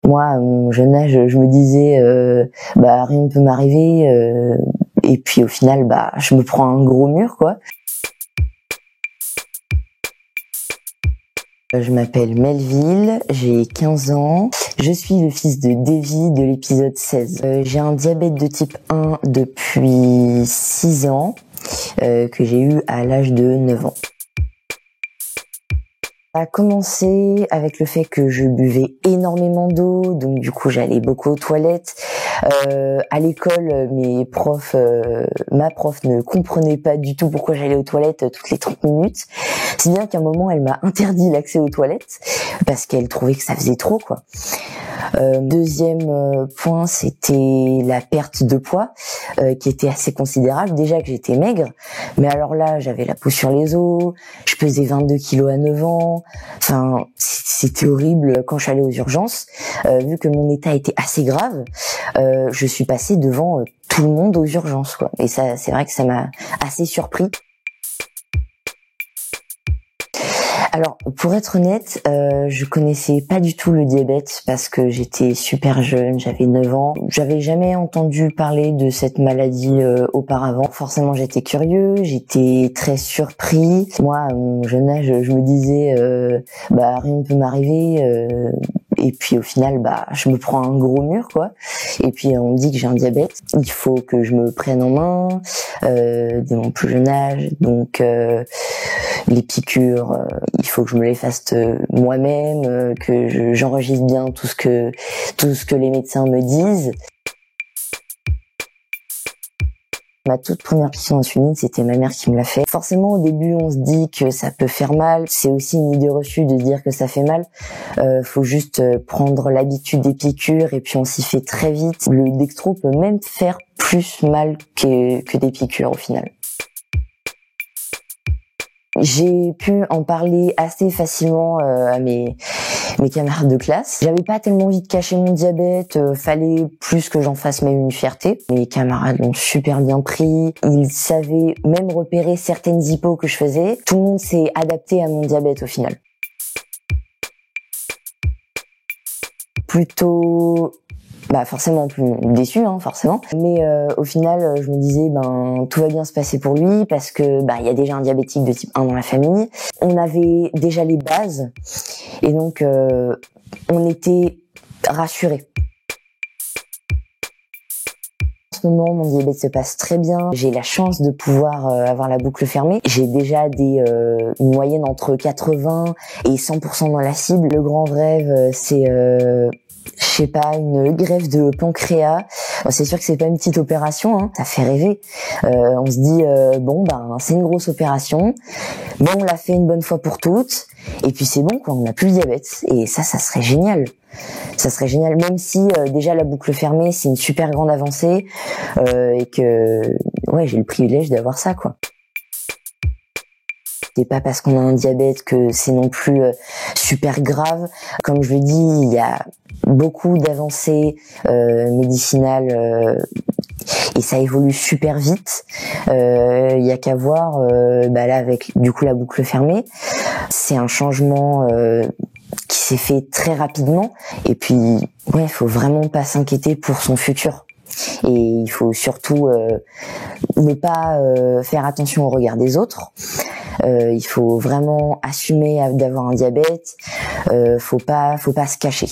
Moi, à mon jeune âge, je me disais, rien ne peut m'arriver. Et puis au final, je me prends un gros mur, quoi. Je m'appelle Melville, j'ai 15 ans. Je suis le fils de Davy de l'épisode 16. J'ai un diabète de type 1 depuis 6 ans, que j'ai eu à l'âge de 9 ans. Ça a commencé avec le fait que je buvais énormément d'eau, donc du coup j'allais beaucoup aux toilettes. À l'école, ma prof ne comprenait pas du tout pourquoi j'allais aux toilettes toutes les 30 minutes. Si bien qu'à un moment elle m'a interdit l'accès aux toilettes parce qu'elle trouvait que ça faisait trop, quoi. Deuxième point, c'était la perte de poids qui était assez considérable. Déjà que j'étais maigre, mais alors là, j'avais la peau sur les os, je pesais 22 kilos à 9 ans. Enfin, c'était horrible quand je suis allée aux urgences. Vu que mon état était assez grave, je suis passée devant tout le monde aux urgences, quoi. Et ça, c'est vrai que ça m'a assez surpris. Alors, pour être honnête, je connaissais pas du tout le diabète parce que j'étais super jeune, j'avais 9 ans. J'avais jamais entendu parler de cette maladie auparavant. Forcément, j'étais curieux, j'étais très surpris. Moi, à mon jeune âge, je me disais, rien ne peut m'arriver. Et puis au final, je me prends un gros mur, quoi. Et puis on me dit que j'ai un diabète. Il faut que je me prenne en main dès mon plus jeune âge. Donc les piqûres, il faut que je me les fasse moi-même, que j'enregistre bien tout ce que les médecins me disent. Ma toute première piqûre d'insuline, c'était ma mère qui me l'a fait. Forcément, au début, on se dit que ça peut faire mal. C'est aussi une idée reçue de dire que ça fait mal. Faut juste prendre l'habitude des piqûres et puis on s'y fait très vite. Le dextro peut même faire plus mal que des piqûres au final. J'ai pu en parler assez facilement à mes camarades de classe. J'avais pas tellement envie de cacher mon diabète, fallait plus que j'en fasse même une fierté. Mes camarades l'ont super bien pris, ils savaient même repérer certaines hypos que je faisais. Tout le monde s'est adapté à mon diabète au final. Plutôt forcément plus déçu, forcément. Mais au final, je me disais, tout va bien se passer pour lui parce que il y a déjà un diabétique de type 1 dans la famille. On avait déjà les bases et donc on était rassurés. En ce moment, mon diabète se passe très bien. J'ai la chance de pouvoir avoir la boucle fermée. J'ai déjà une moyenne entre 80 et 100% dans la cible. Le grand rêve, c'est une greffe de pancréas. C'est sûr que c'est pas une petite opération, ça fait rêver. On se dit c'est une grosse opération. Bon, on l'a fait une bonne fois pour toutes et puis c'est bon, quoi, on n'a plus le diabète et ça serait génial. Ça serait génial, même si déjà la boucle fermée, c'est une super grande avancée et que j'ai le privilège d'avoir ça, quoi. C'est pas parce qu'on a un diabète que c'est non plus super grave. Comme je le dis, il y a beaucoup d'avancées médicinales et ça évolue super vite. Il y a qu'à voir là avec du coup la boucle fermée. C'est un changement qui s'est fait très rapidement et puis il faut vraiment pas s'inquiéter pour son futur. Et il faut surtout ne pas faire attention au regard des autres. Il faut vraiment assumer d'avoir un diabète. Faut pas se cacher.